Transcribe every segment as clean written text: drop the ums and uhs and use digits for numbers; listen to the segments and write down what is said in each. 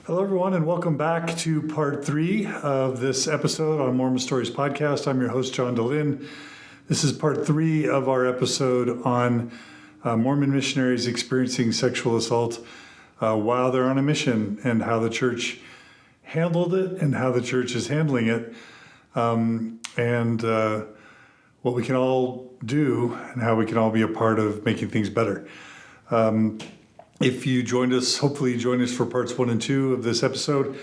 Hello, everyone, and welcome back to part 3 of this episode on Mormon Stories Podcast. I'm your host, John DeLynn. This is part 3 of our episode on Mormon missionaries experiencing sexual assault while they're on a mission, and how the church handled it and how the church is handling it, and what we can all do and how we can all be a part of making things better. If you joined us, hopefully you joined us for parts 1 and 2 of this episode.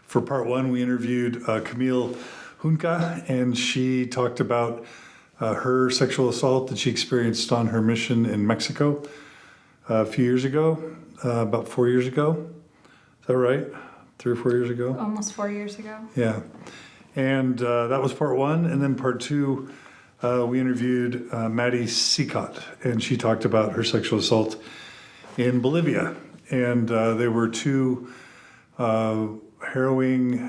For part 1, we interviewed Camille and she talked about her sexual assault that she experienced on her mission in Mexico a few years ago, about 4 years ago. Is that right? 3 or 4 years ago? Almost 4 years ago. Yeah. And that was part 1. And then part 2, we interviewed Maddy and she talked about her sexual assault in Bolivia. And there were 2 harrowing,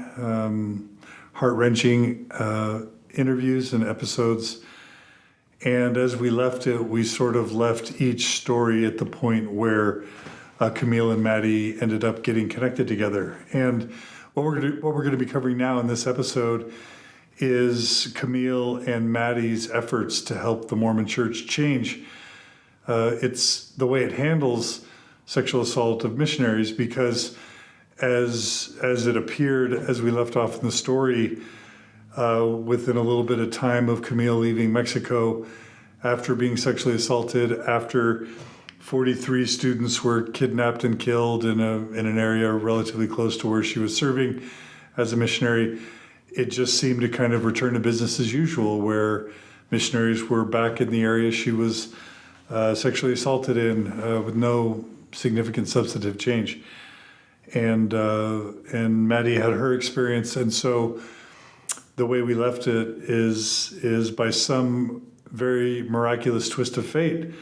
heart-wrenching interviews and episodes. And as we left it, we sort of left each story at the point where Camille and Maddy ended up getting connected together. And what we're going to be covering now in this episode is Camille and Maddy's efforts to help the Mormon Church change it's the way it handles sexual assault of missionaries, because as it appeared, as we left off in the story, within a little bit of time of Camille leaving Mexico after being sexually assaulted, after 43 students were kidnapped and killed in an area relatively close to where she was serving as a missionary, it just seemed to kind of return to business as usual, where missionaries were back in the area she was sexually assaulted in, with no significant substantive change. And Maddy had her experience, and so the way we left it is by some very miraculous twist of fate,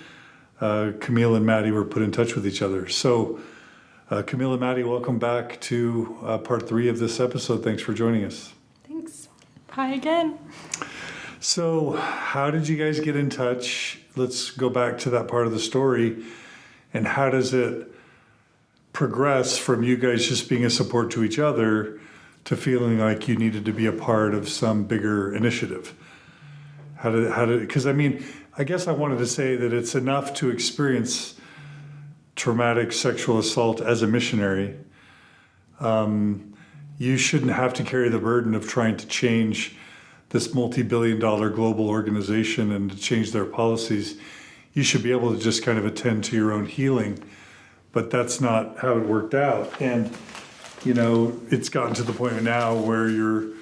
Camille and Maddy were put in touch with each other. So Camille and Maddy, welcome back to part 3 of this episode. Thanks for joining us. Thanks. Hi again. So how did you guys get in touch? Let's go back to that part of the story. And how does it progress from you guys just being a support to each other to feeling like you needed to be a part of some bigger initiative? How did, because I guess I wanted to say that it's enough to experience traumatic sexual assault as a missionary. You shouldn't have to carry the burden of trying to change this multi-billion-dollar global organization and to change their policies. You should be able to just kind of attend to your own healing, but that's not how it worked out. And, it's gotten to the point now where your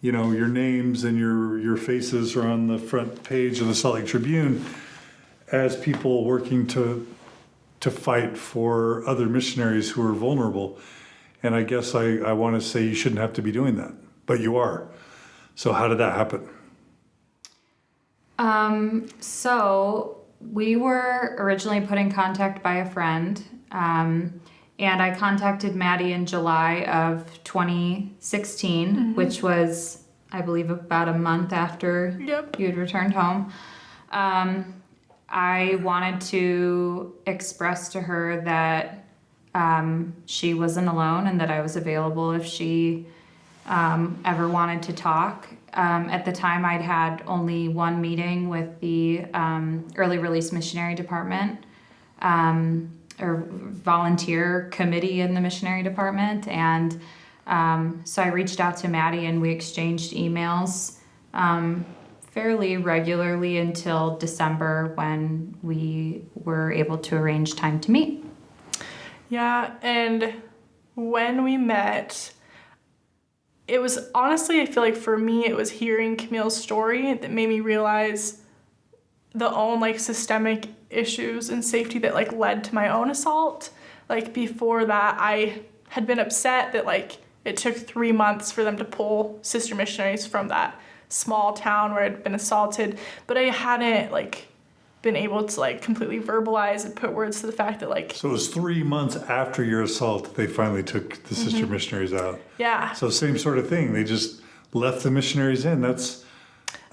names and your faces are on the front page of the Salt Lake Tribune as people working to fight for other missionaries who are vulnerable. And I guess I want to say you shouldn't have to be doing that, but you are. So how did that happen? So we were originally put in contact by a friend, and I contacted Maddy in July of 2016, which was, I believe, about a month after you had returned home. I wanted to express to her that she wasn't alone and that I was available if she ever wanted to talk. At the time, I'd had only one meeting with the early release missionary department, or volunteer committee in the missionary department. And so I reached out to Maddy and we exchanged emails fairly regularly until December, when we were able to arrange time to meet. Yeah, and when we met, it was honestly, I feel like for me, it was hearing Camille's story that made me realize the own systemic issues and safety that led to my own assault. Before that, I had been upset that it took 3 months for them to pull sister missionaries from that small town where I'd been assaulted, but I hadn't been able to completely verbalize and put words to the fact that So it was 3 months after your assault that they finally took the sister missionaries out. Yeah. So same sort of thing. They just left the missionaries in. That's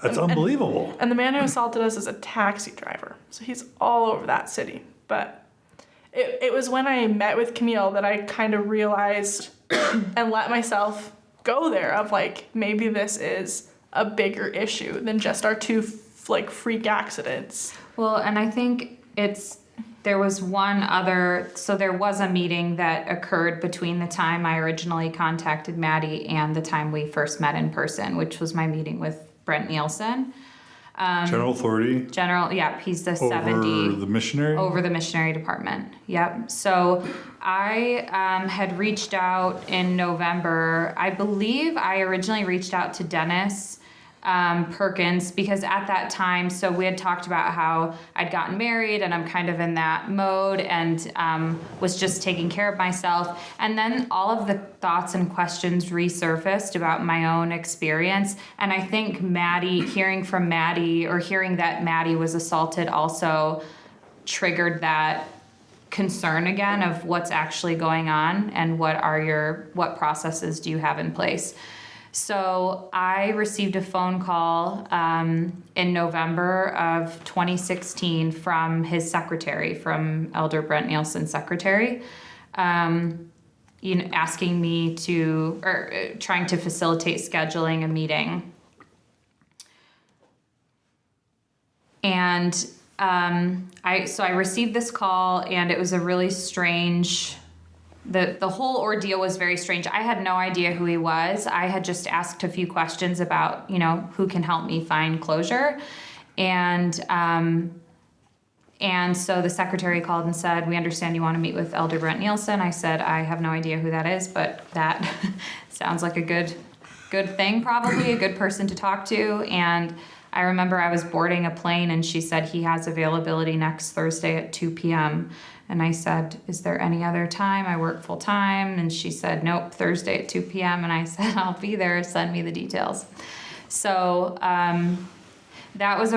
unbelievable. And the man who assaulted us is a taxi driver, so he's all over that city. But it was when I met with Camille that I kind of realized and let myself go there of like, maybe this is a bigger issue than just our two freak accidents. Well, and I think there was there was a meeting that occurred between the time I originally contacted Maddy and the time we first met in person, which was my meeting with Brent Nielsen. General authority? He's the over 70. The missionary? Over the missionary department, yep. So I had reached out in November. I believe I originally reached out to Dennis Perkins, because at that time, so we had talked about how I'd gotten married and I'm kind of in that mode and was just taking care of myself. And then all of the thoughts and questions resurfaced about my own experience. And I think hearing that Maddy was assaulted also triggered that concern again of what's actually going on and what processes do you have in place. So I received a phone call in November of 2016 from his secretary, from Elder Brent Nielsen's secretary, asking me trying to facilitate scheduling a meeting. And I received this call, and it was a really strange. The whole ordeal was very strange. I had no idea who he was. I had just asked a few questions about, who can help me find closure. And so the secretary called and said, "We understand you want to meet with Elder Brent Nielsen." I said, "I have no idea who that is, but that sounds like a good thing, probably a good person to talk to." And I remember I was boarding a plane and she said, "He has availability next Thursday at 2 p.m. And I said, "Is there any other time? I work full time." And she said, "Nope, Thursday at 2 p.m. And I said, "I'll be there. Send me the details." So that was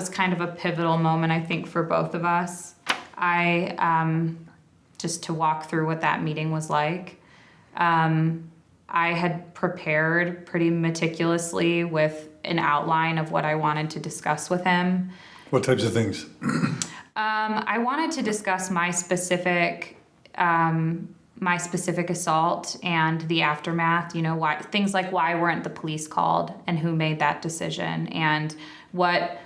kind of a pivotal moment, I think, for both of us. Just to walk through what that meeting was like. I had prepared pretty meticulously with an outline of what I wanted to discuss with him. What types of things? I wanted to discuss my specific assault and the aftermath. Things like why weren't the police called and who made that decision, and what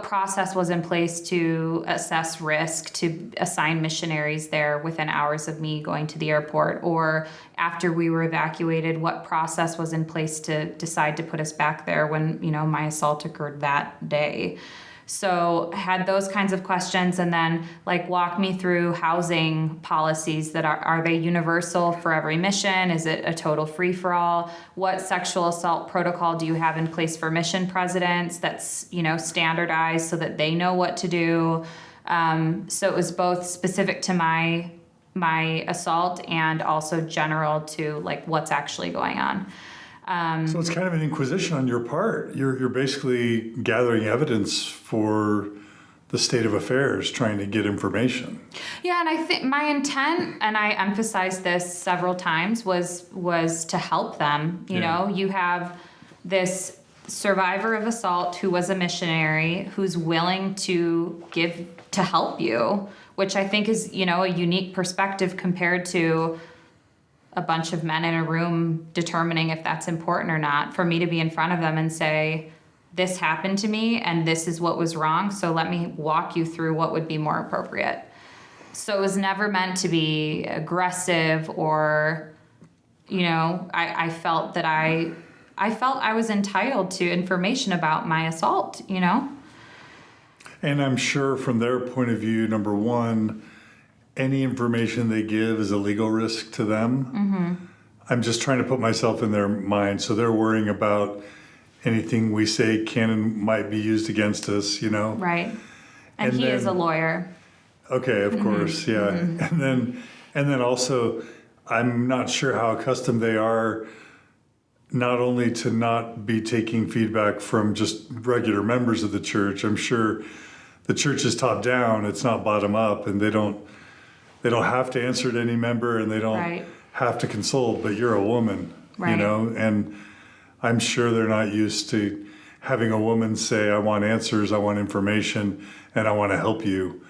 process was in place to assess risk to assign missionaries there within hours of me going to the airport, or after we were evacuated, what process was in place to decide to put us back there when, my assault occurred that day. So had those kinds of questions, and then walk me through housing policies that are they universal for every mission? Is it a total free for all? What sexual assault protocol do you have in place for mission presidents that's, standardized so that they know what to do? So it was both specific to my assault and also general to what's actually going on. So it's kind of an inquisition on your part. You're basically gathering evidence for the state of affairs, trying to get information. Yeah, and I think my intent, and I emphasized this several times, was to help them. You know, you have this survivor of assault who was a missionary who's willing to help you, which I think is, a unique perspective compared to a bunch of men in a room determining if that's important or not. For me to be in front of them and say, "This happened to me and this is what was wrong, so let me walk you through what would be more appropriate." So it was never meant to be aggressive or, I felt that I was entitled to information about my assault, And I'm sure from their point of view, number one, any information they give is a legal risk to them. Mm-hmm. I'm just trying to put myself in their mind. So they're worrying about anything we say can and might be used against us, Right. And he is a lawyer. Okay, of course, yeah. Mm-hmm. And then also, I'm not sure how accustomed they are not only to not be taking feedback from just regular members of the church. I'm sure the church is top down, it's not bottom up, and they don't have to answer to any member, and they don't have to consult, but you're a woman, and I'm sure they're not used to having a woman say, I want answers, I want information, and I want to help you.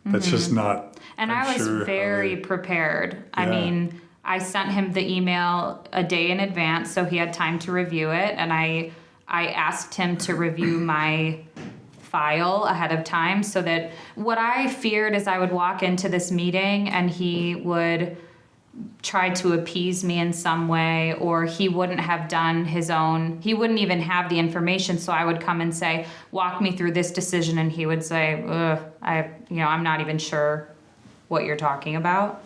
That's just not. And I'm I was sure how very they- prepared. I Yeah. mean, I sent him the email a day in advance so he had time to review it. And I asked him to review my file ahead of time so that what I feared is I would walk into this meeting and he would try to appease me in some way, or he wouldn't have done his own, he wouldn't even have the information. So I would come and say, walk me through this decision. And he would say, I'm not even sure what you're talking about.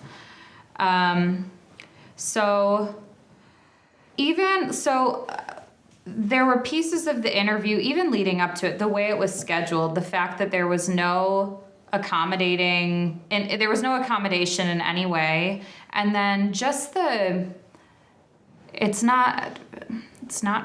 There were pieces of the interview, even leading up to it, the way it was scheduled, the fact that there was no accommodation in any way. And then just it's not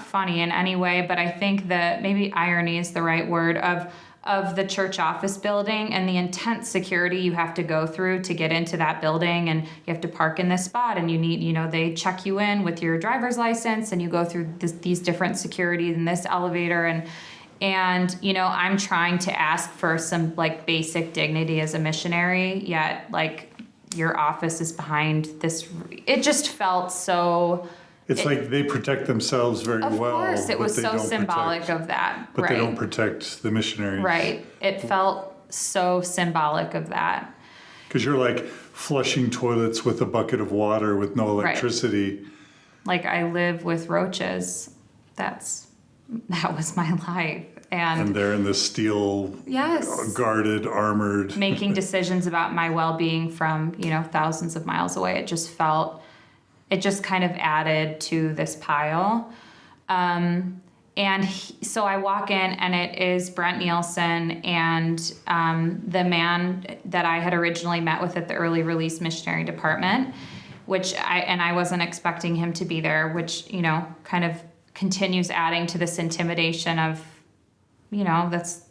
funny in any way, but I think that maybe irony is the right word of the church office building and the intense security you have to go through to get into that building, and you have to park in this spot, and you need, they check you in with your driver's license, and you go through these different securities in this elevator, and I'm trying to ask for some like basic dignity as a missionary, yet like your office is behind this. It just felt so. It's like they protect themselves very well. Of course, it was but they so don't symbolic protect- of that. But right. they don't protect the missionaries. Right. It felt so symbolic of that. Because you're like flushing toilets with a bucket of water with no electricity. Like I live with roaches. That was my life. And they're in the steel, yes, guarded, armored. Making decisions about my well-being from, thousands of miles away. It just kind of added to this pile. So I walk in, and it is Brent Nielsen and the man that I had originally met with at the early release missionary department, I wasn't expecting him to be there, which, kind of continues adding to this intimidation of, that's,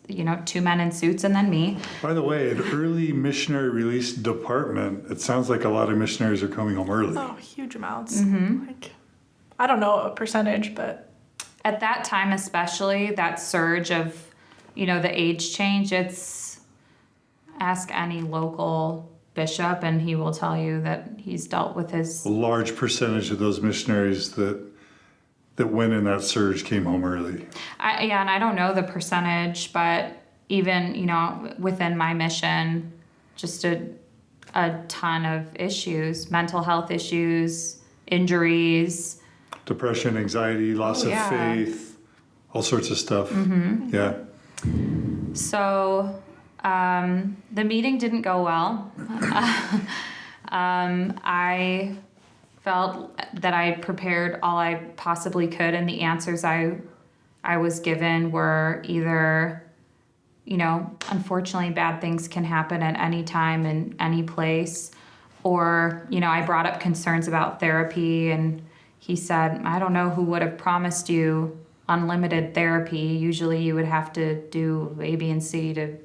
two men in suits and then me. By the way, an early missionary release department, it sounds like a lot of missionaries are coming home early. Oh, huge amounts. Like, I don't know a percentage, but. At that time, especially, that surge of, the age change, ask any local bishop and he will tell you that he's dealt with his. A large percentage of those missionaries that went in that surge came home early. And I don't know the percentage, but even, within my mission, just a ton of issues, mental health issues, injuries. Depression, anxiety, loss of faith, all sorts of stuff. Mm-hmm. Yeah. So the meeting didn't go well. I felt that I prepared all I possibly could, and the answers I was given were either, unfortunately bad things can happen at any time in any place, or, I brought up concerns about therapy, and he said, I don't know who would have promised you unlimited therapy. Usually you would have to do A, B, and C to,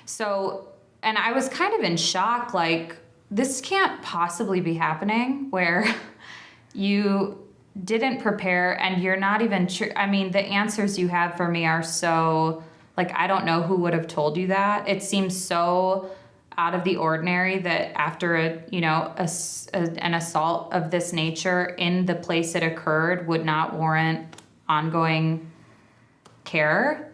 So, and I was kind of in shock, like, this can't possibly be happening where you didn't prepare and you're not even sure. I mean, the answers you have for me are so, like, I don't know who would have told you that. It seems so out of the ordinary that after an assault of this nature in the place it occurred would not warrant ongoing care.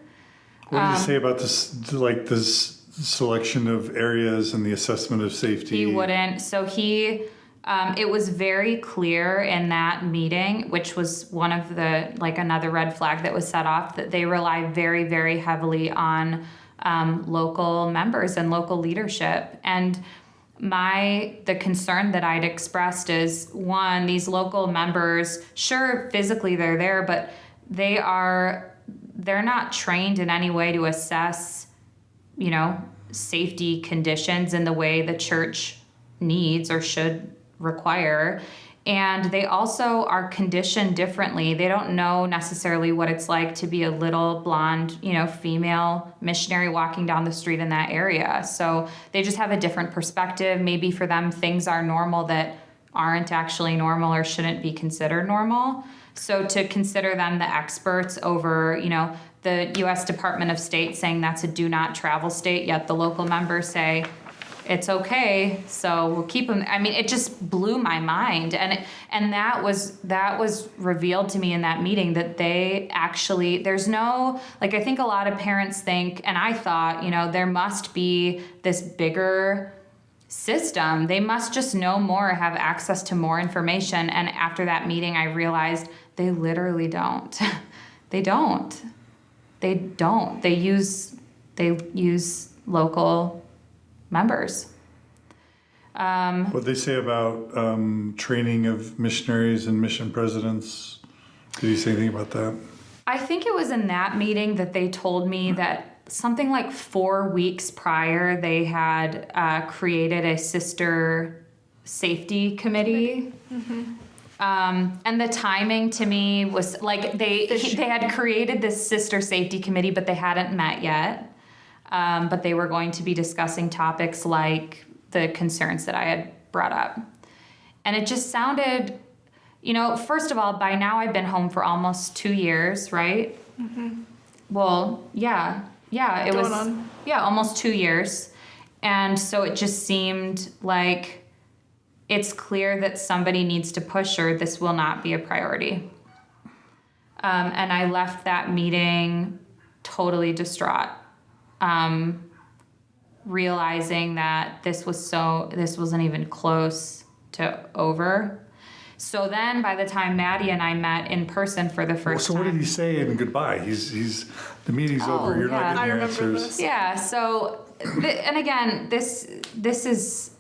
What did you say about this selection of areas and the assessment of safety? He wouldn't. So it was very clear in that meeting, which was one of the, another red flag that was set off, that they rely very, very heavily on local members and local leadership. And the concern that I'd expressed is, one, these local members, sure, physically they're there, but they're not trained in any way to assess, safety conditions in the way the church needs or should require. And they also are conditioned differently. They don't know necessarily what it's like to be a little blonde, female missionary walking down the street in that area. So they just have a different perspective. Maybe for them, things are normal that aren't actually normal or shouldn't be considered normal. So to consider them the experts over, the U.S. Department of State saying that's a do not travel state, yet the local members say it's okay, so we'll keep them. I mean, it just blew my mind, and that was revealed to me in that meeting, that they actually, there's no, like, I think a lot of parents think, and I thought, there must be this bigger system. They must just know more, have access to more information. And after that meeting, I realized they literally don't. They don't. They use local members. What they say about training of missionaries and mission presidents? Did he say anything about that? I think it was in that meeting that they told me that something like 4 weeks prior, they had created a sister safety committee. Mm-hmm. And the timing to me was like they had created this sister safety committee, but they hadn't met yet. But they were going to be discussing topics like the concerns that I had brought up. And it just sounded, first of all, by now I've been home for almost 2 years, right? Mm-hmm. Well, yeah, it was almost 2 years. And so it just seemed like it's clear that somebody needs to push her. This will not be a priority. And I left that meeting totally distraught. Realizing that this wasn't even close to over. So then by the time Maddy and I met in person for the first time. So what did he say in goodbye? He's the meeting's over. You're not getting your answers. This. Yeah. So, and again, this is,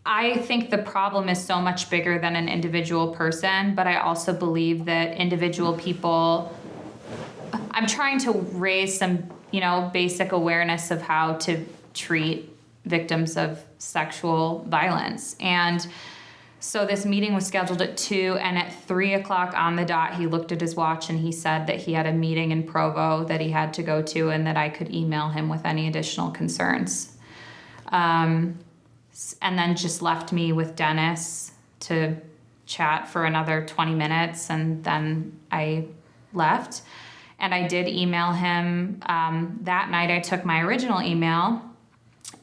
I think the problem is so much bigger than an individual person, but I also believe that individual people, I'm trying to raise some, basic awareness of how to treat victims of sexual violence. And so this meeting was scheduled at 2:00, and at 3:00 on the dot, he looked at his watch and he said that he had a meeting in Provo that he had to go to and that I could email him with any additional concerns. And then just left me with Dennis to chat for another 20 minutes, and then I left. And I did email him that night. I took my original email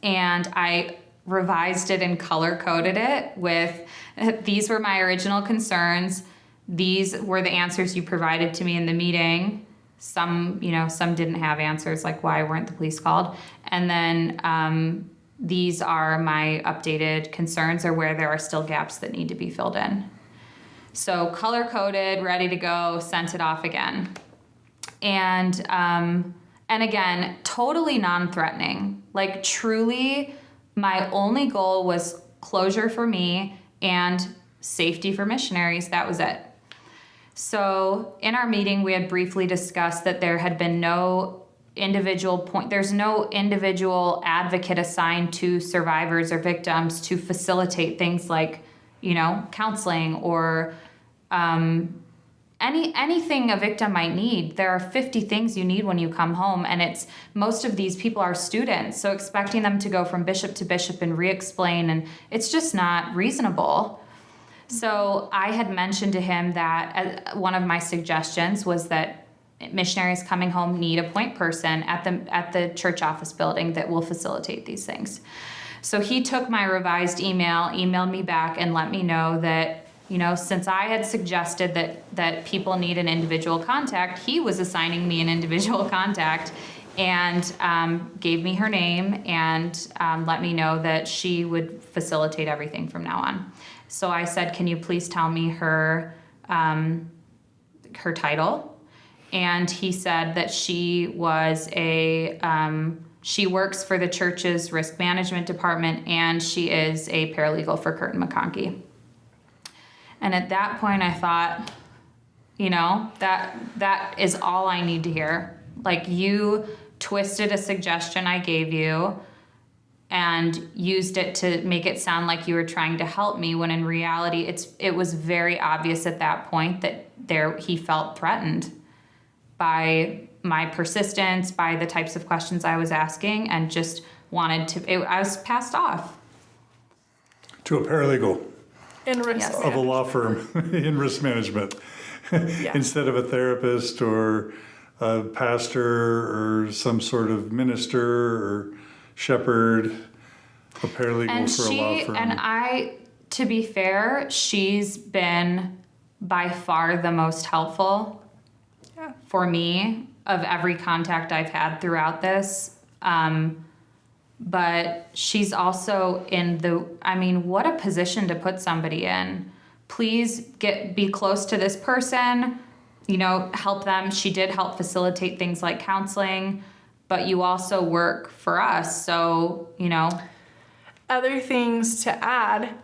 and I revised it and color-coded it with, these were my original concerns. These were the answers you provided to me in the meeting. Some didn't have answers, like why weren't the police called? And then these are my updated concerns, or where there are still gaps that need to be filled in. So color-coded, ready to go, sent it off again. And again, totally non-threatening. Like, truly, my only goal was closure for me and safety for missionaries. That was it. So in our meeting, we had briefly discussed that there had been no there's no individual advocate assigned to survivors or victims to facilitate things like, counseling or anything a victim might need. There are 50 things you need when you come home, and most of these people are students, so expecting them to go from bishop to bishop and re-explain, and it's just not reasonable. So I had mentioned to him that one of my suggestions was that missionaries coming home need a point person at the church office building that will facilitate these things. So he took my revised emailed me back and let me know that, since I had suggested that people need an individual contact, he was assigning me an individual contact, and gave me her name and let me know that she would facilitate everything from now on. So I said, can you please tell me her title? And he said that she was she works for the church's risk management department, and she is a paralegal for Curtin McConkie. And at that point I thought, that is all I need to hear. Like, you twisted a suggestion I gave you and used it to make it sound like you were trying to help me, when in reality it was very obvious at that point that he felt threatened by my persistence, by the types of questions I was asking, and just wanted to, I was passed off. To a paralegal. In risk Yes. of a law firm in risk management. Yeah. Instead of a therapist or a pastor or some sort of minister or shepherd, a paralegal And for a law firm. to be fair, she's been by far the most helpful Yeah. for me of every contact I've had throughout this. But she's also what a position to put somebody in. Please be close to this person, help them. She did help facilitate things like counseling, but you also work for us. So, Other things to add,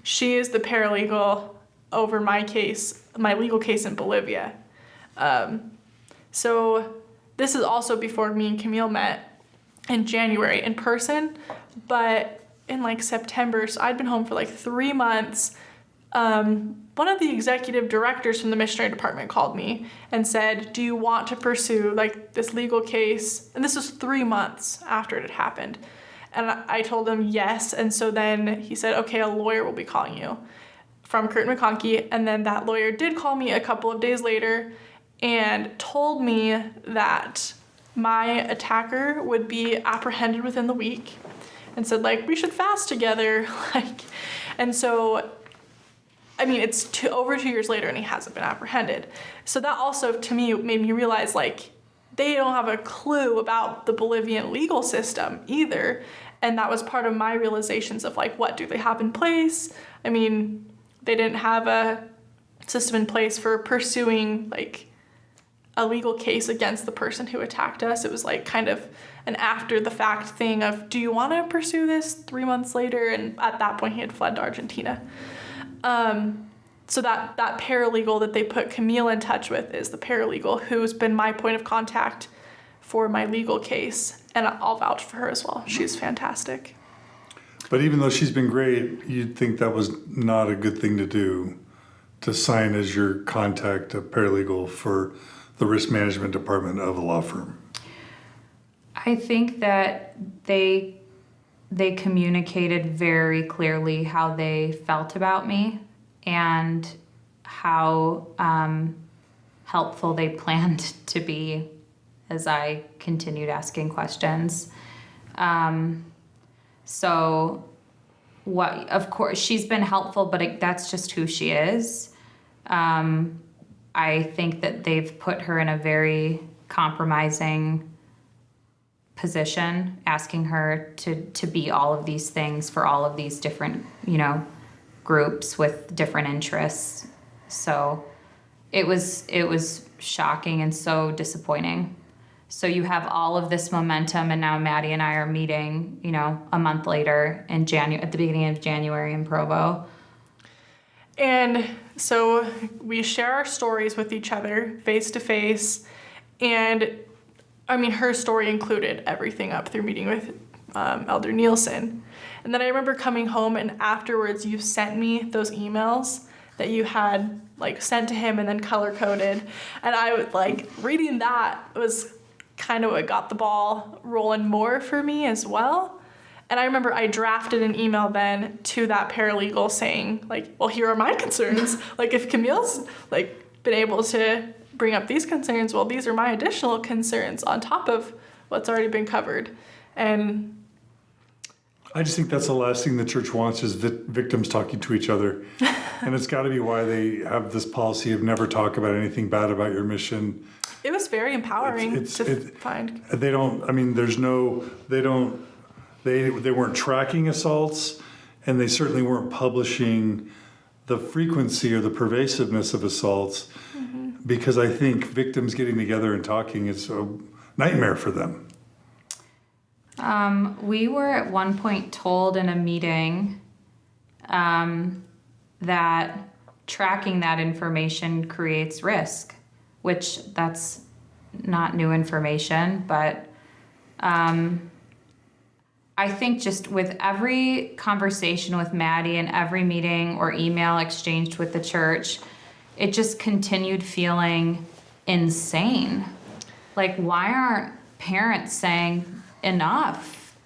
she is the paralegal over my legal case in Bolivia. So this is also before me and Camille met in January in person, but in like September, so I'd been home for like 3 months. One of the executive directors from the missionary department called me and said, do you want to pursue like this legal case? And this was 3 months after it had happened. And I told him yes. And so then he said, okay, a lawyer will be calling you from Curtin McConkie. And then that lawyer did call me a couple of days later and told me that my attacker would be apprehended within the week and said, like, we should fast together. And so, I mean, it's over 2 years later and he hasn't been apprehended. So that also, to me, made me realize, like, they don't have a clue about the Bolivian legal system either. And that was part of my realizations of, like, what do they have in place? I mean, they didn't have a system in place for pursuing, like, a legal case against the person who attacked us. It was, like, kind of an after-the-fact thing of, do you want to pursue this 3 months later? And at that point, he had fled to Argentina. So that paralegal that they put Camille in touch with is the paralegal who's been my point of contact for my legal case. And I'll vouch for her as well. She's fantastic. But even though she's been great, you'd think that was not a good thing to do, to sign as your contact a paralegal for the risk management department of a law firm. I think that they communicated very clearly how they felt about me and how helpful they planned to be as I continued asking questions. Of course, she's been helpful, but that's just who she is. I think that they've put her in a very compromising position, asking her to be all of these things for all of these different, groups with different interests. So it was shocking and so disappointing. So you have all of this momentum, and now Maddy and I are meeting, a month later in at the beginning of January in Provo. And so we share our stories with each other face to face. And I mean, her story included everything up through meeting with Elder Nielsen. And then I remember coming home, and afterwards you sent me those emails that you had like sent to him and then color coded. And I was like, reading that was kind of what got the ball rolling more for me as well. And I remember I drafted an email then to that paralegal saying, like, well, here are my concerns. Like, if Camille's like been able to bring up these concerns, well, these are my additional concerns on top of what's already been covered. And I just think that's the last thing the church wants is victims talking to each other. And it's got to be why they have this policy of never talk about anything bad about your mission. it was very empowering to find. They don't, I mean, they weren't tracking assaults, and they certainly weren't publishing the frequency or the pervasiveness of assaults, because I think victims getting together and talking is a nightmare for them. We were at one point told in a meeting that tracking that information creates risk, which that's not new information, but I think just with every conversation with Maddy and every meeting or email exchanged with the church, it just continued feeling insane. Like, why aren't parents saying enough?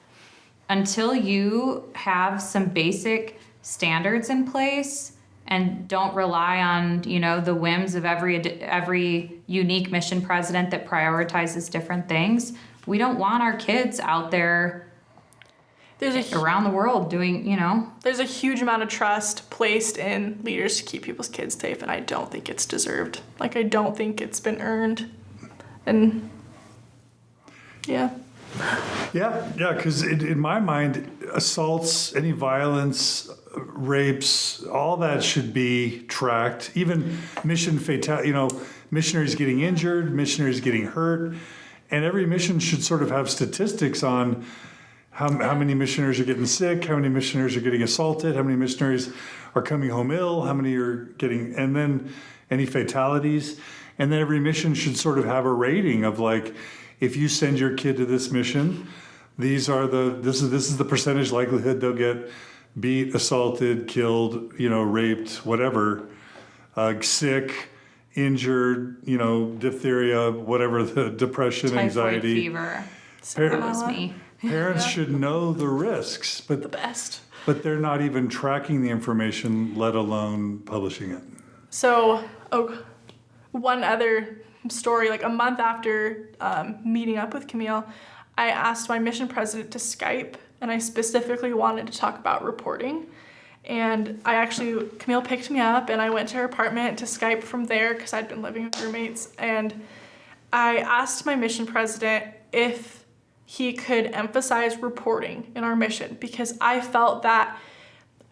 Until you have some basic standards in place and don't rely on, the whims of every unique mission president that prioritizes different things. We don't want our kids out there around the world doing, There's a huge amount of trust placed in leaders to keep people's kids safe, and I don't think it's deserved. Like, I don't think it's been earned. And yeah. Yeah, because in my mind, assaults, any violence, rapes, all that should be tracked. Even missionaries getting injured, missionaries getting hurt, and every mission should sort of have statistics on how many missionaries are getting sick, how many missionaries are getting assaulted, how many missionaries are coming home ill, how many are getting, and then any fatalities. And then every mission should sort of have a rating of like, if you send your kid to this mission, this is the percentage likelihood they'll get beat, assaulted, killed, raped, whatever, sick, injured, diphtheria, whatever, the depression, typhoid anxiety. Fever. That was me. Parents should know the risks, but The best. but they're not even tracking the information, let alone publishing it. So, one other story, like a month after meeting up with Camille, I asked my mission president to Skype, and I specifically wanted to talk about reporting. And Camille picked me up, and I went to her apartment to Skype from there because I'd been living with roommates. And I asked my mission president if he could emphasize reporting in our mission, because I felt that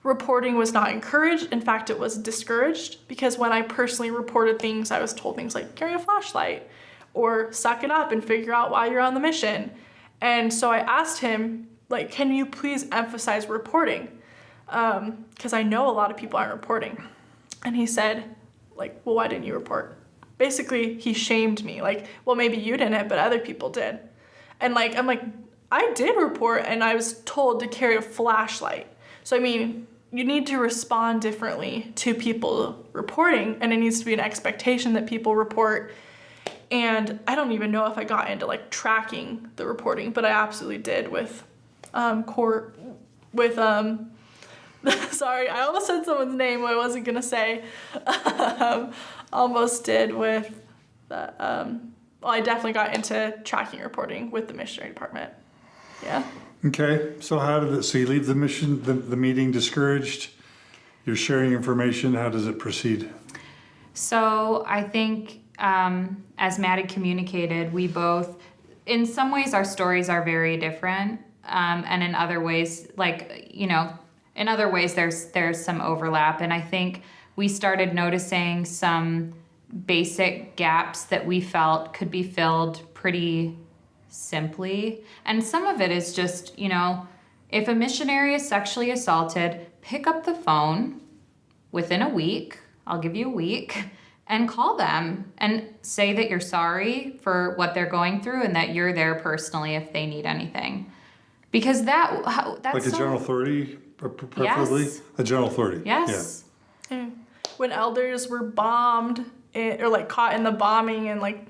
reporting was not encouraged. In fact, it was discouraged, because when I personally reported things, I was told things like carry a flashlight or suck it up and figure out why you're on the mission. And so I asked him, like, can you please emphasize reporting? Because I know a lot of people aren't reporting. And he said, like, well, why didn't you report? Basically, he shamed me. Like, well, maybe you didn't, but other people did. And like, I'm like, I did report, and I was told to carry a flashlight. So, I mean, you need to respond differently to people reporting, and it needs to be an expectation that people report. And I don't even know if I got into like tracking the reporting, but I absolutely did with sorry, I almost said someone's name I wasn't gonna say. Almost did with the I definitely got into tracking reporting with the missionary department. Yeah. Okay, so so you leave the mission, the meeting discouraged, you're sharing information, how does it proceed? So I think, as Maddy communicated, we both, in some ways our stories are very different, and in other ways, there's some overlap, and I think we started noticing some basic gaps that we felt could be filled pretty simply. And some of it is just, if a missionary is sexually assaulted, pick up the phone within a week, I'll give you a week, and call them and say that you're sorry for what they're going through and that you're there personally if they need anything. Because that's like a general authority, preferably? Yes. A general authority. Yes. Yeah. When elders were bombed or like caught in the bombing and like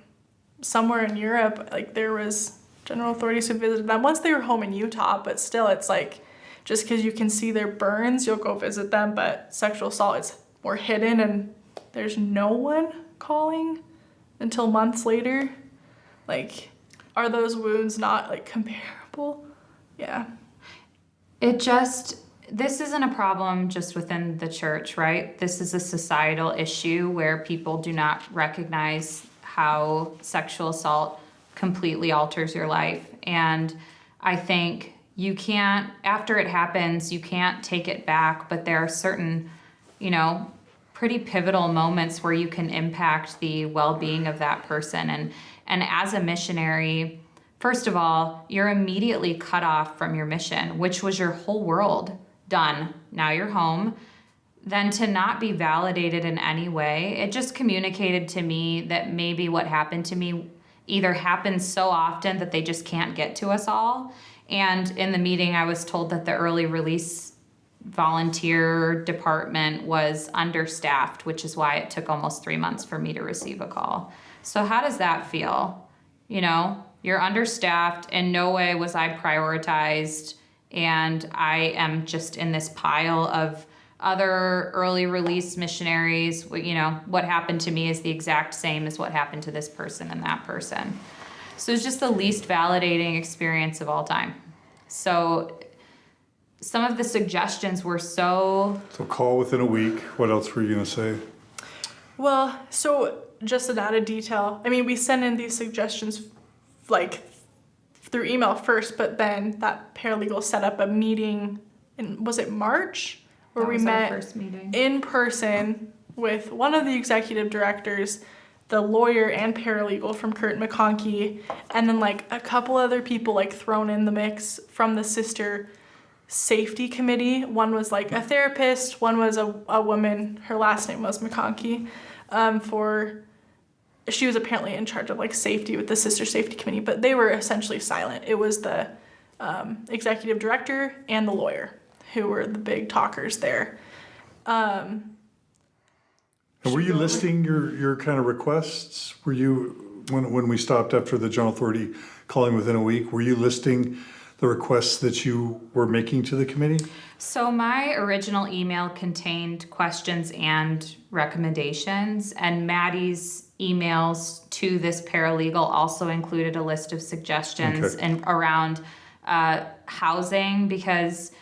somewhere in Europe, like there was general authorities who visited them once they were home in Utah, but still it's like just because you can see their burns, you'll go visit them, but sexual assault is more hidden and there's no one calling until months later. Like, are those wounds not like comparable? Yeah. This isn't a problem just within the church, right? This is a societal issue where people do not recognize how sexual assault completely alters your life. And I think you can't, after it happens, you can't take it back, but there are certain, pretty pivotal moments where you can impact the well-being of that person. And as a missionary, first of all, you're immediately cut off from your mission, which was your whole world. Done. Now you're home. Then to not be validated in any way, it just communicated to me that maybe what happened to me either happens so often that they just can't get to us all. And in the meeting, I was told that the early release volunteer department was understaffed, which is why it took almost 3 months for me to receive a call. So how does that feel? You're understaffed. In no way was I prioritized. And I am just in this pile of other early release missionaries, what happened to me is the exact same as what happened to this person and that person. So it's just the least validating experience of all time. So some of the suggestions were So call within a week. What else were you going to say? Well, so just an added detail. I mean, we sent in these suggestions through email first, but then that paralegal set up a meeting was it March? Where we met first meeting in person with one of the executive directors, the lawyer and paralegal from Kurt McConkie, and then a couple other people thrown in the mix from the sister safety committee. One was a therapist, one was a woman, her last name was McConkie, she was apparently in charge of safety with the sister safety committee, but they were essentially silent. It was the executive director and the lawyer who were the big talkers there. And were you listing your kind of requests? Were you, when we stopped after the General Authority calling within a week, were you listing the requests that you were making to the committee? So my original email contained questions and recommendations, and Maddy's emails to this paralegal also included a list of suggestions and around housing, because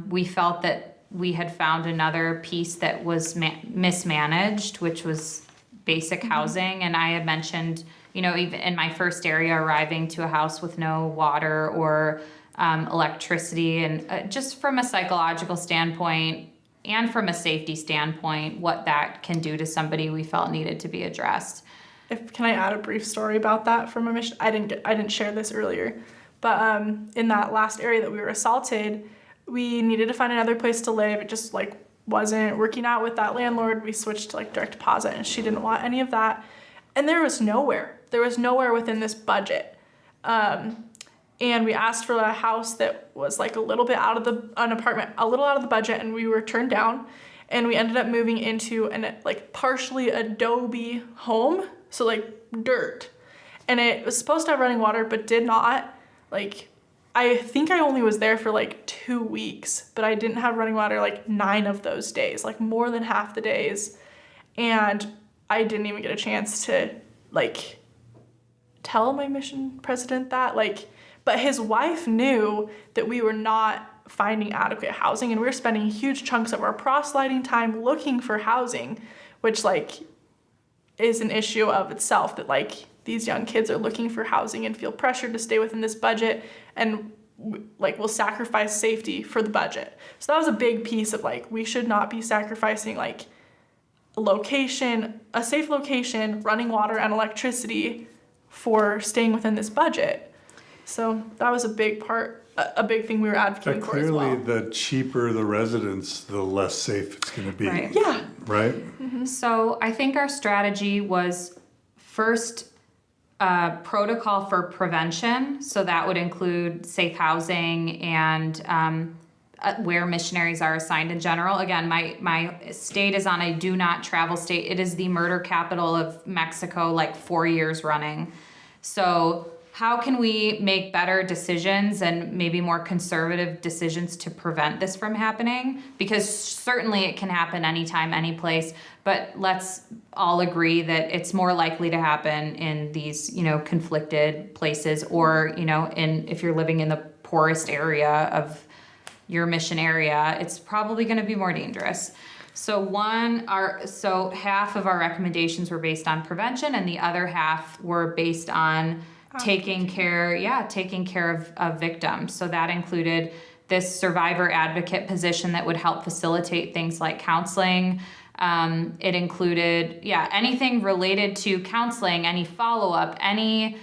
we felt that we had found another piece that was mismanaged, which was basic housing. And I had mentioned, even in my first area, arriving to a house with no water or electricity, and just from a psychological standpoint and from a safety standpoint, what that can do to somebody, we felt needed to be addressed. Can I add a brief story about that from a mission? I didn't share this earlier, but in that last area that we were assaulted, we needed to find another place to live. It just wasn't working out with that landlord. We switched to direct deposit, and she didn't want any of that. And there was nowhere within this budget. And we asked for a house that was an apartment a little out of the budget, and we were turned down. And we ended up moving into an partially adobe home, so dirt. And it was supposed to have running water, but did not. I think I only was there for 2 weeks, but I didn't have running water 9 of those days, more than half the days. And I didn't even get a chance to tell my mission president that, but his wife knew that we were not finding adequate housing, and we were spending huge chunks of our proselyting time looking for housing, which is an issue of itself, that these young kids are looking for housing and feel pressured to stay within this budget, and will sacrifice safety for the budget. So that was a big piece of we should not be sacrificing a safe location, running water and electricity for staying within this budget. So that was a big thing we were advocating for as well. Clearly, the cheaper the residence, the less safe it's going to be. Right. Yeah. Right? Mm-hmm. So I think our strategy was first protocol for prevention. So that would include safe housing and where missionaries are assigned in general. Again, my state is on a do not travel state. It is the murder capital of Mexico, 4 years running. So how can we make better decisions and maybe more conservative decisions to prevent this from happening? Because certainly it can happen anytime, any place, but let's all agree that it's more likely to happen in these, conflicted places, or, if you're living in the poorest area of your mission area, it's probably going to be more dangerous. So half of our recommendations were based on prevention, and the other half were based on taking care of victims. So that included this survivor advocate position that would help facilitate things like counseling. It included, anything related to counseling, any follow-up, any,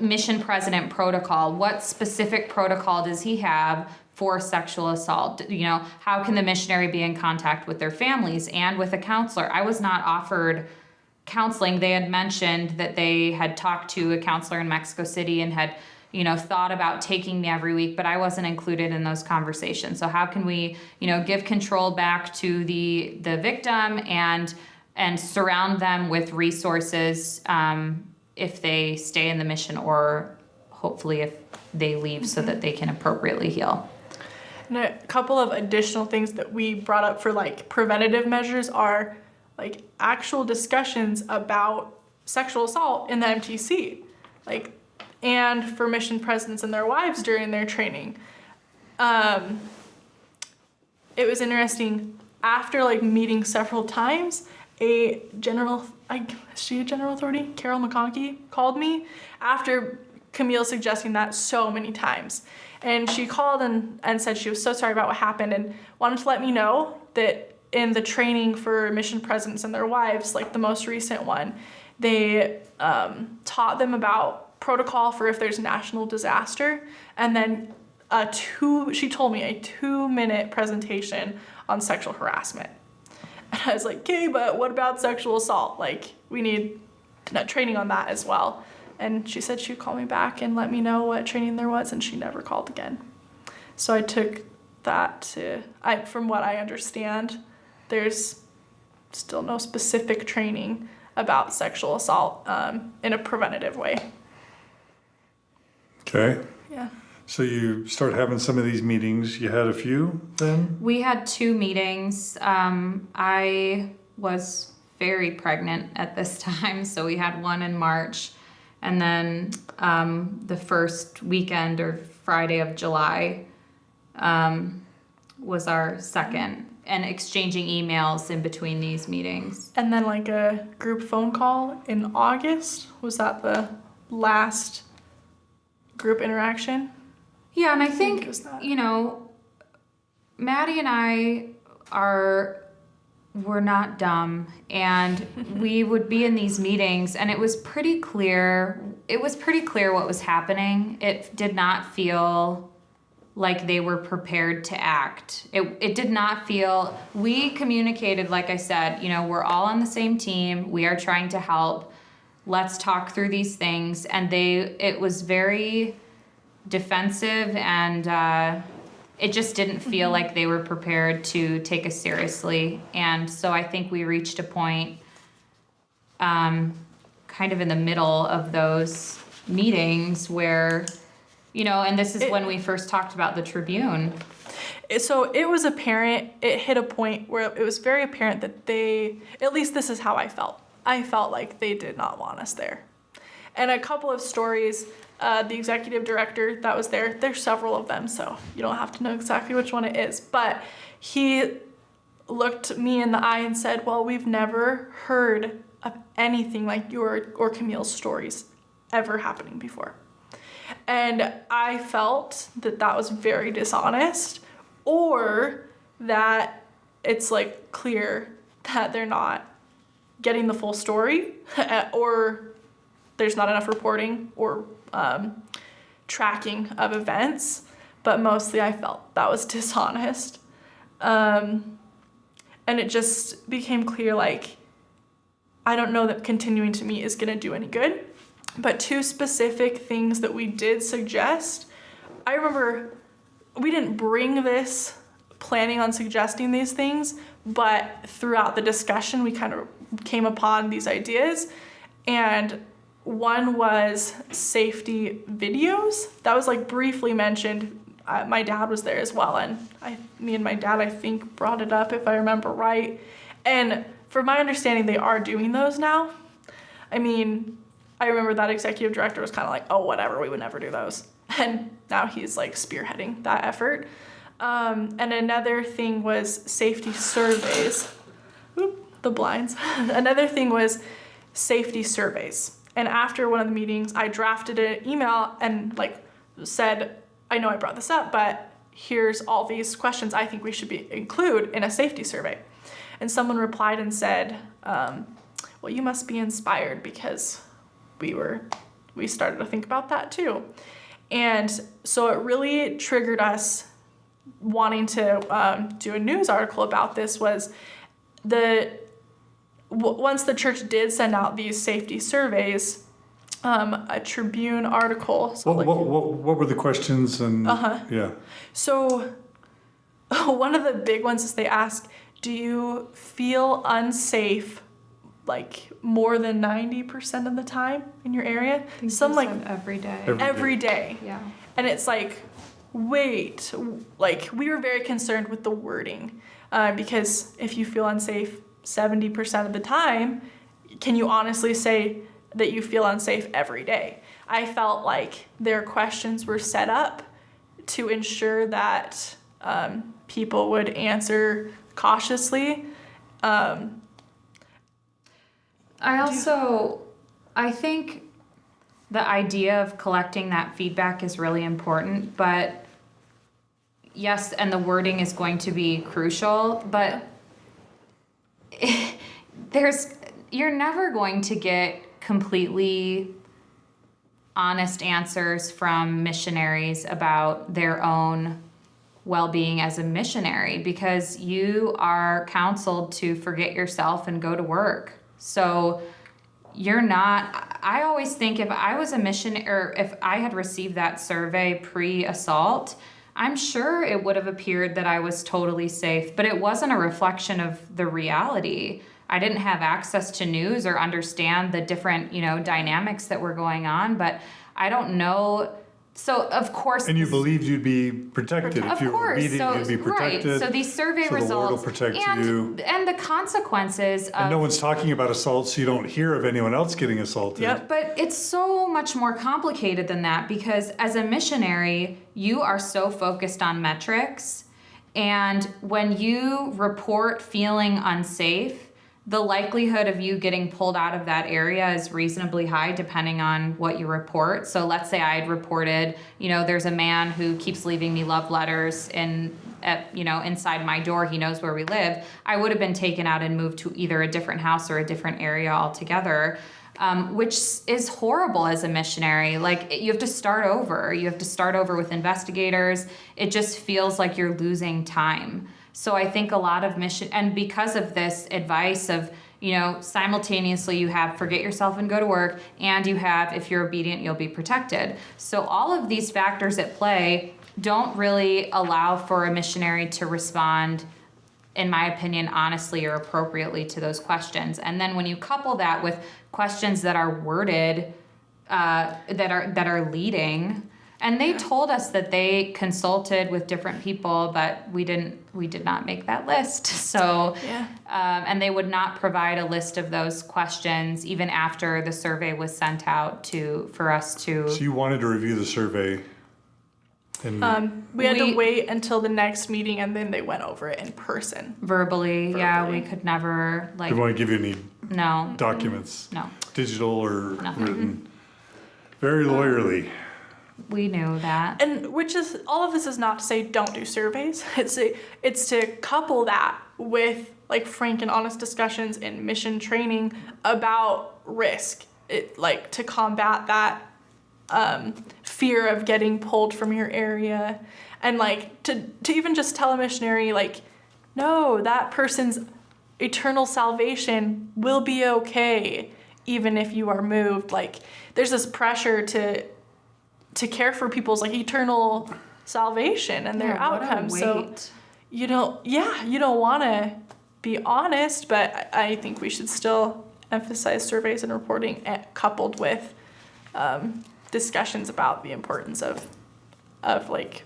mission president protocol. What specific protocol does he have for sexual assault? How can the missionary be in contact with their families and with a counselor? I was not offered counseling. They had mentioned that they had talked to a counselor in Mexico City and had, thought about taking me every week, but I wasn't included in those conversations. So how can we, give control back to the victim and surround them with resources if they stay in the mission, or hopefully if they leave, so that they can appropriately heal? And a couple of additional things that we brought up for like preventative measures are like actual discussions about sexual assault in the MTC, like, and for mission presidents and their wives during their training. It was interesting, after like meeting several times, is she a general authority? Carol McConaughey called me after Camille suggesting that so many times. And she called and said she was so sorry about what happened and wanted to let me know that in the training for mission presidents and their wives, like the most recent one, they taught them about protocol for if there's national disaster, and then she told me a 2-minute presentation on sexual harassment. And I was like, okay, but what about sexual assault? Like, we need training on that as well. And she said she'd call me back and let me know what training there was, and she never called again. So I took that from what I understand, there's still no specific training about sexual assault in a preventative way. Okay. Yeah. So you start having some of these meetings. You had a few then? We had 2 meetings. I was very pregnant at this time, so we had one in March. And then the first weekend or Friday of July was our second, and exchanging emails in between these meetings. And then like a group phone call in August. Was that the last group interaction? Yeah, and I it think, was that. Maddy and I we're not dumb, and we would be in these meetings, and it was pretty clear what was happening. It did not feel like they were prepared to act. It did not feel, we communicated, like I said, we're all on the same team. We are trying to help. Let's talk through these things. And it was very defensive, and it just didn't feel like they were prepared to take us seriously. And so I think we reached a point kind of in the middle of those meetings where, and this is when we first talked about the Tribune. So it was apparent, it hit a point where it was very apparent that at least this is how I felt. I felt like they did not want us there. And a couple of stories, the executive director that was there's several of them, so you don't have to know exactly which one it is, but he looked me in the eye and said, well, we've never heard of anything like your or Camille's stories ever happening before. And I felt that was very dishonest, or that it's like clear that they're not getting the full story, or there's not enough reporting or tracking of events. But mostly I felt that was dishonest. And it just became clear, like, I don't know that continuing to meet is gonna do any good. But 2 specific things that we did suggest, I remember we didn't bring this planning on suggesting these things, but throughout the discussion we kind of came upon these ideas. And one was safety videos. That was like briefly mentioned. My dad was there as well, and me and my dad, I think, brought it up if I remember right. And from my understanding, they are doing those now. I mean, I remember that executive director was kind of like, oh, whatever, we would never do those. And now he's like spearheading that effort. And another thing was safety surveys. Oop, the blinds. Another thing was safety surveys. And after one of the meetings, I drafted an email and like said, I know I brought this up, but here's all these questions I think we should include in a safety survey. And someone replied and said, well, you must be inspired because we started to think about that too. And so it really triggered us wanting to do a news article about this. Was once the church did send out these safety surveys, a Tribune article. So what were the questions? And yeah. So one of the big ones is they ask, do you feel unsafe like more than 90% of the time in your area? Some like every day. Every day. Yeah. And it's like, wait, like we were very concerned with the wording, because if you feel unsafe 70% of the time, can you honestly say that you feel unsafe every day? I felt like their questions were set up to ensure that people would answer cautiously. I think the idea of collecting that feedback is really important, but yes, and the wording is going to be crucial, but you're never going to get completely honest answers from missionaries about their own well-being as a missionary, because you are counseled to forget yourself and go to work. So I always think if I was a missionary, or if I had received that survey pre-assault, I'm sure it would have appeared that I was totally safe, but it wasn't a reflection of the reality. I didn't have access to news or understand the different, dynamics that were going on, but I don't know. So of course, and you believed you'd be protected. If you were obedient, you'd be protected. Right. So these survey results, the Lord will protect you. And the consequences of... And no one's talking about assault, so you don't hear of anyone else getting assaulted. Yep. But it's so much more complicated than that, because as a missionary, you are so focused on metrics. And when you report feeling unsafe, the likelihood of you getting pulled out of that area is reasonably high depending on what you report. So let's say I had reported, there's a man who keeps leaving me love letters inside my door. He knows where we live. I would have been taken out and moved to either a different house or a different area altogether, which is horrible as a missionary. Like, you have to start over. You have to start over with investigators. It just feels like you're losing time. So I think a lot of and because of this advice of, simultaneously you have forget yourself and go to work, and you have, if you're obedient, you'll be protected. So all of these factors at play don't really allow for a missionary to respond, in my opinion, honestly or appropriately to those questions. And then when you couple that with questions that are worded, that are leading, and they told us that they consulted with different people, but we did not make that list. So, and they would not provide a list of those questions even after the survey was sent out for us to. So you wanted to review the survey. We had to wait until the next meeting, and then they went over it in person. Verbally. Yeah, we could never They won't give you any documents. No. Digital or Nothing. written. Very lawyerly. We knew that. And which is, all of this is not to say don't do surveys. It's to couple that with like frank and honest discussions in mission training about risk. To combat that fear of getting pulled from your area, and to even just tell a missionary no, that person's eternal salvation will be okay even if you are moved. There's this pressure to care for people's eternal salvation and their outcomes. So you don't want to be honest, but I think we should still emphasize surveys and reporting coupled with discussions about the importance of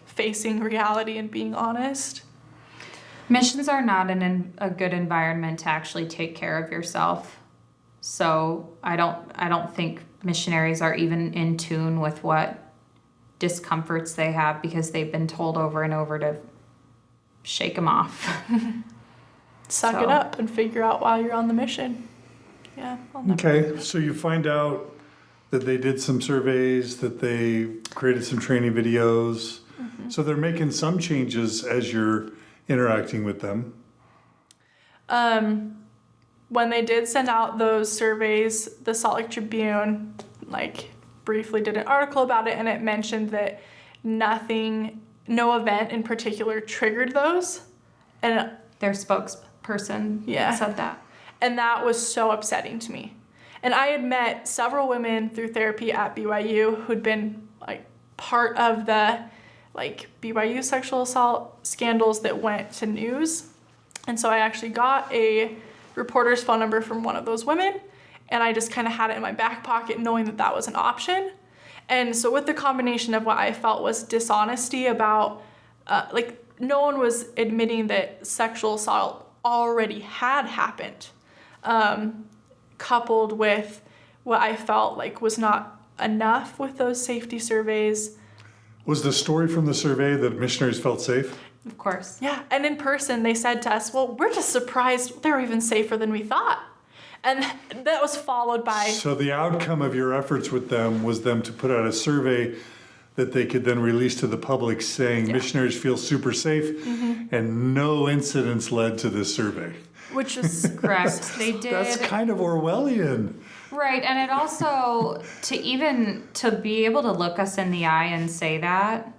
facing reality and being honest. Missions are not a good environment to actually take care of yourself. So I don't think missionaries are even in tune with what discomforts they have, because they've been told over and over to shake them off. Suck it up and figure out while you're on the mission. Yeah. Okay, so you find out that they did some surveys, that they created some training videos. Mm-hmm. So they're making some changes as you're interacting with them. When they did send out those surveys, the Salt Lake Tribune briefly did an article about it, and it mentioned that no event in particular triggered those. And their spokesperson said that. And that was so upsetting to me. And I had met several women through therapy at BYU who'd been part of the BYU sexual assault scandals that went to news. And so I actually got a reporter's phone number from one of those women, and I just kind of had it in my back pocket knowing that was an option. And so with the combination of what I felt was dishonesty about, no one was admitting that sexual assault already had happened, coupled with what I felt like was not enough with those safety surveys. Was the story from the survey that missionaries felt safe? Of course. Yeah, and in person they said to us, well, we're just surprised they're even safer than we thought. And that was followed by... So the outcome of your efforts with them was them to put out a survey that they could then release to the public saying missionaries feel super safe, and no incidents led to this survey. Which is Correct. They did. That's kind of Orwellian. Right, and it also, to be able to look us in the eye and say that,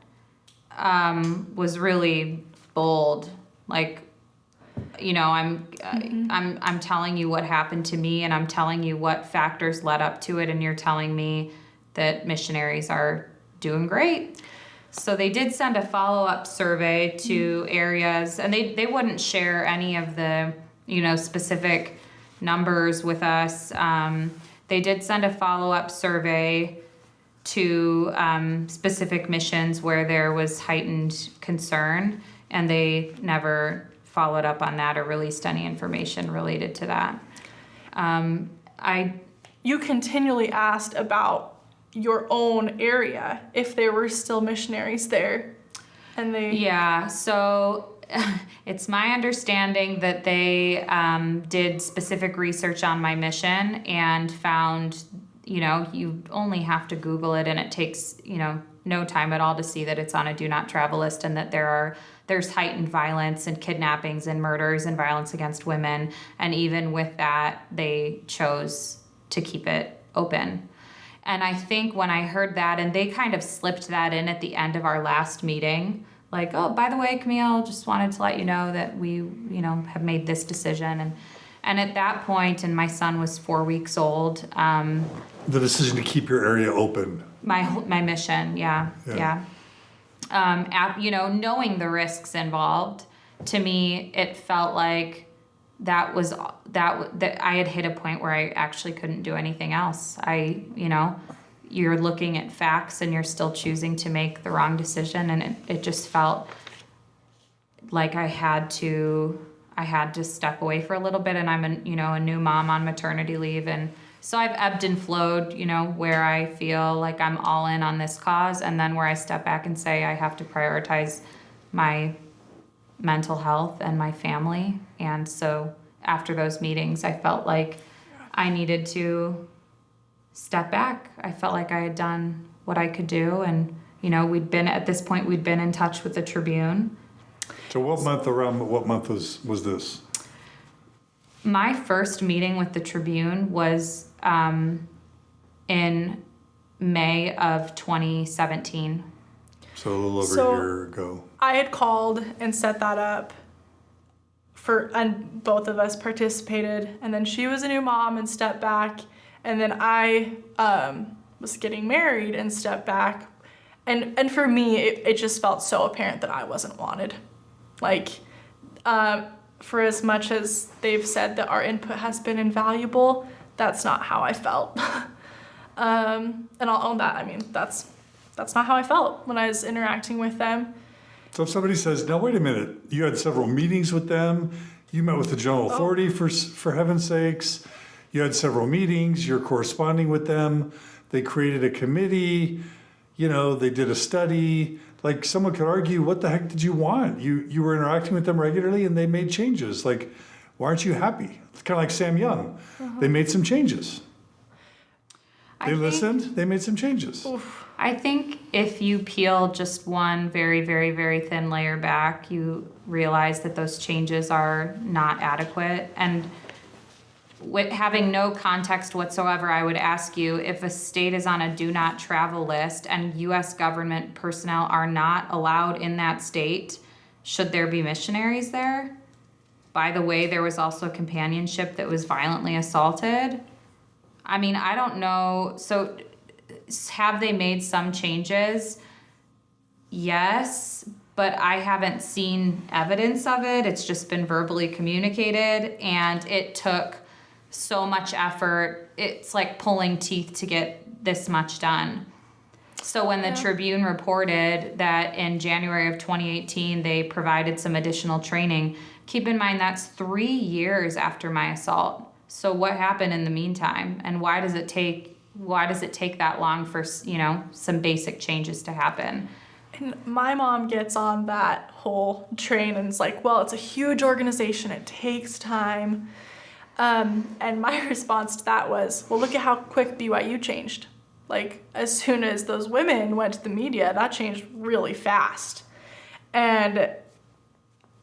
was really bold. Like, I'm telling you what happened to me, and I'm telling you what factors led up to it, and you're telling me that missionaries are doing great. So they did send a follow-up survey to areas, and they wouldn't share any of the, specific numbers with us. They did send a follow-up survey to specific missions where there was heightened concern, and they never followed up on that or released any information related to that. You continually asked about your own area, if there were still missionaries there, and they... Yeah, so it's my understanding that they did specific research on my mission and found, you only have to Google it, and it takes, no time at all to see that it's on a do not travel list, and that there's heightened violence and kidnappings and murders and violence against women. And even with that, they chose to keep it open. And I think when I heard that, and they kind of slipped that in at the end of our last meeting, like, oh, by the way, Camille, just wanted to let you know that we, have made this decision. And at that point, and my son was 4 weeks old. The decision to keep your area open. My mission, yeah. Knowing the risks involved, to me, it felt like that I had hit a point where I actually couldn't do anything else. You're looking at facts and you're still choosing to make the wrong decision, and it just felt like I had to step away for a little bit, and I'm a new mom on maternity leave, and so I've ebbed and flowed, where I feel like I'm all in on this cause, and then where I step back and say I have to prioritize my mental health and my family. And so after those meetings, I felt like I needed to step back. I felt like I had done what I could do, and we'd been in touch with the Tribune. So what month was this? My first meeting with the Tribune was in May of 2017. So a little over a year ago. I had called and set that up and both of us participated, and then she was a new mom and stepped back, and then I was getting married and stepped back, and for me it just felt so apparent that I wasn't wanted. Like, for as much as they've said that our input has been invaluable, that's not how I felt. And I'll own that. I mean, that's not how I felt when I was interacting with them. So if somebody says, now wait a minute, you had several meetings with them, you met with the general authority for heaven's sakes, you had several meetings, you're corresponding with them, they created a committee, they did a study. Like, someone could argue, what the heck did you want? You were interacting with them regularly and they made changes. Like, why aren't you happy? It's kind of like Sam Young. They made some changes. They listened, they made some changes. I think if you peel just one very, very, very thin layer back, you realize that those changes are not adequate. And with having no context whatsoever, I would ask you, if a state is on a do not travel list and U.S. government personnel are not allowed in that state, should there be missionaries there? By the way, there was also companionship that was violently assaulted. I mean, I don't know. So have they made some changes? Yes, but I haven't seen evidence of it. It's just been verbally communicated, and it took so much effort. It's like pulling teeth to get this much done. So when the Tribune reported that in January of 2018 they provided some additional training, keep in mind that's 3 years after my assault. So what happened in the meantime, and why does it take that long for, some basic changes to happen? And my mom gets on that whole train and is like, well, it's a huge organization, it takes time. And my response to that was, well, look at how quick BYU changed. Like, as soon as those women went to the media, that changed really fast. And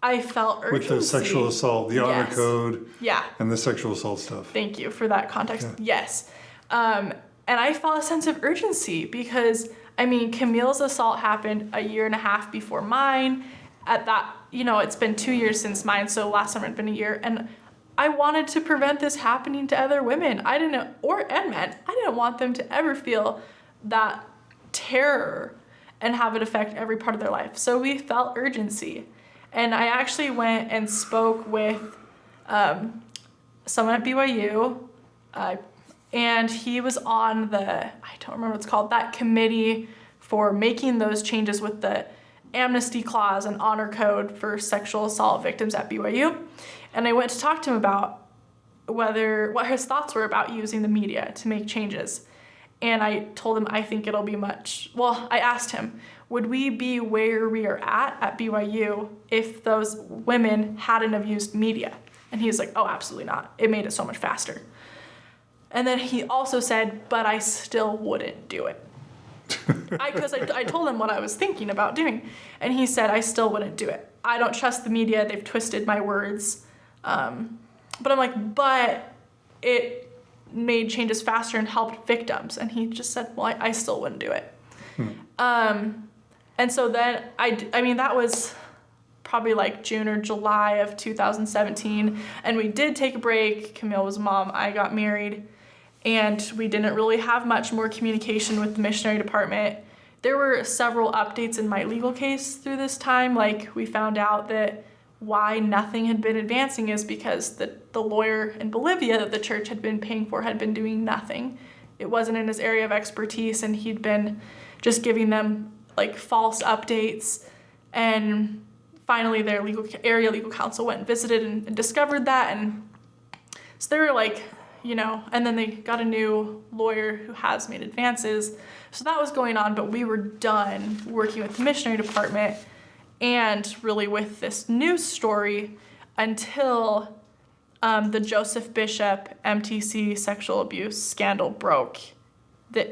I felt urgency. With the sexual assault, the honor code, yeah, and the sexual assault stuff. Thank you for that context. Yeah. Yes. And I felt a sense of urgency because, Camille's assault happened a year and a half before mine. At that, it's been 2 years since mine, so last summer had been a year. And I wanted to prevent this happening to other women. And men. I didn't want them to ever feel that terror and have it affect every part of their life. So we felt urgency. And I actually went and spoke with someone at BYU, and he was on I don't remember what it's called, that committee for making those changes with the amnesty clause and honor code for sexual assault victims at BYU. And I went to talk to him about what his thoughts were about using the media to make changes. And I told him I think it'll be I asked him, would we be where we are at BYU if those women hadn't have used media? And he was like, oh, absolutely not. It made it so much faster. And then he also said, but I still wouldn't do it. Because I told him what I was thinking about doing. And he said, I still wouldn't do it. I don't trust the media. They've twisted my words. But I'm like, but it made changes faster and helped victims. And he just said, well, I still wouldn't do it. And so then that was probably like June or July of 2017. And we did take a break. Camille was a mom. I got married. And we didn't really have much more communication with the missionary department. There were several updates in my legal case through this time. Like, we found out that why nothing had been advancing is because the lawyer in Bolivia that the church had been paying for had been doing nothing. It wasn't in his area of expertise, and he'd been just giving them like false updates. And finally their area legal counsel went and visited and discovered that. And so they were like, and then they got a new lawyer who has made advances. So that was going on, but we were done working with the missionary department and really with this news story until the Joseph Bishop MTC sexual abuse scandal broke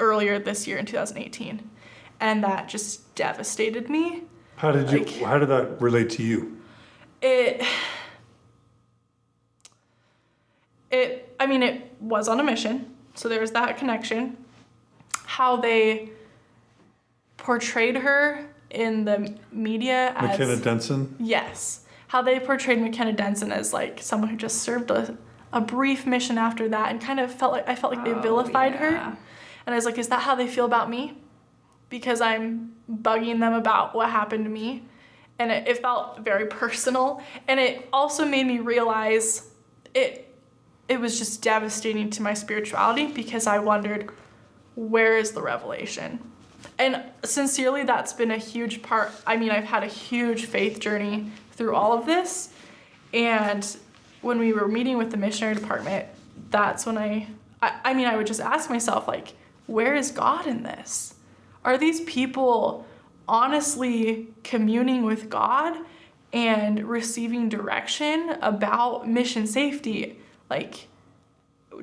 earlier this year in 2018. And that just devastated me. How did that relate to you? It was on a mission, so there was that connection. How they portrayed her in the media as... McKenna Denson? Yes. How they portrayed McKenna Denson as like someone who just served a brief mission after that, and kind of felt like they vilified her. And I was like, is that how they feel about me? Because I'm bugging them about what happened to me. And it felt very personal. And it also made me realize it was just devastating to my spirituality, because I wondered, where is the revelation? And sincerely, that's been a huge part. I've had a huge faith journey through all of this. And when we were meeting with the missionary department, that's when I would just ask myself, like, where is God in this? Are these people honestly communing with God and receiving direction about mission safety? Like,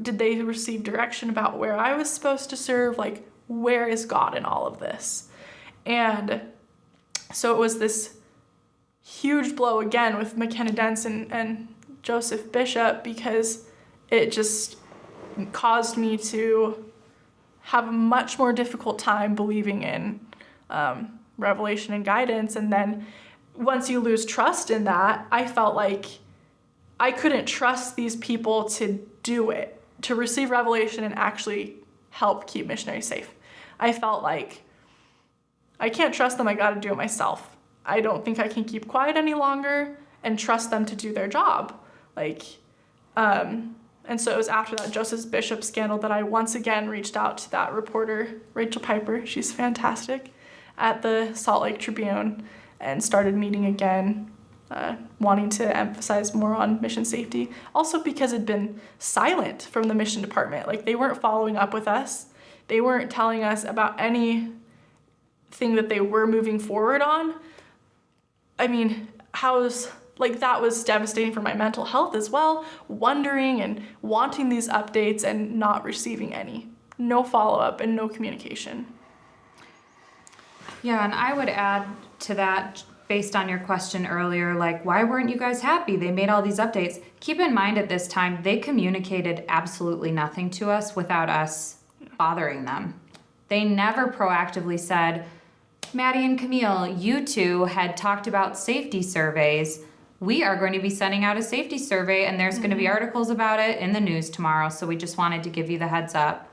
did they receive direction about where I was supposed to serve? Like, where is God in all of this? And so it was this huge blow again with McKenna Denson and Joseph Bishop, because it just caused me to have a much more difficult time believing in revelation and guidance. And then once you lose trust in that, I felt like I couldn't trust these people to do it, to receive revelation and actually help keep missionaries safe. I felt like I can't trust them, I gotta do it myself. I don't think I can keep quiet any longer and trust them to do their job. Like, And so it was after that Joseph Bishop scandal that I once again reached out to that reporter, Rachel Piper, she's fantastic, at the Salt Lake Tribune, and started meeting again, wanting to emphasize more on mission safety. Also because it'd been silent from the mission department. Like, they weren't following up with us. They weren't telling us about anything that they were moving forward on. I mean, that was devastating for my mental health as well, wondering and wanting these updates and not receiving any. No follow-up and no communication. Yeah, and I would add to that, based on your question earlier, like, why weren't you guys happy? They made all these updates. Keep in mind at this time, they communicated absolutely nothing to us without us bothering them. They never proactively said, Maddy and Camille, you two had talked about safety surveys. We are going to be sending out a safety survey, and there's going to be articles about it in the news tomorrow, so we just wanted to give you the heads up.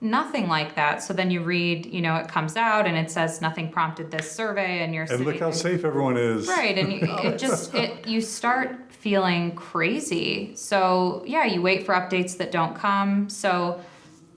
Nothing like that. So then you read, it comes out and it says nothing prompted this survey, and you're And look how safe everyone is. Right, and you start feeling crazy. So yeah, you wait for updates that don't come. So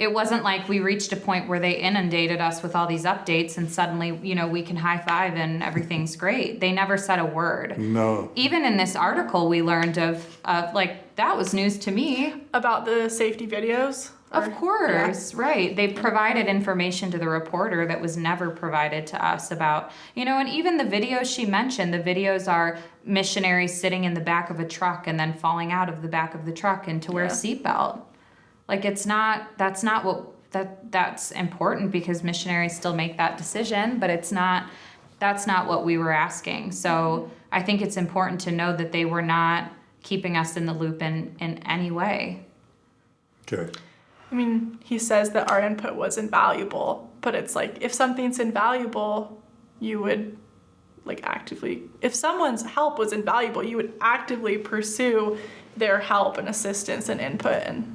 it wasn't like we reached a point where they inundated us with all these updates and suddenly, we can high five and everything's great. They never said a word. No. Even in this article, we learned of that was news to me. About the safety videos? Of course, yeah. Right. They provided information to the reporter that was never provided to us about, and even the videos she mentioned, the videos are missionaries sitting in the back of a truck and then falling out of the back of the truck and to wear a seatbelt. Like, that's important because missionaries still make that decision, but that's not what we were asking. So I think it's important to know that they were not keeping us in the loop in any way. Okay. I mean, he says that our input was invaluable, but it's like, if something's invaluable, you would if someone's help was invaluable, you would actively pursue their help and assistance and input, and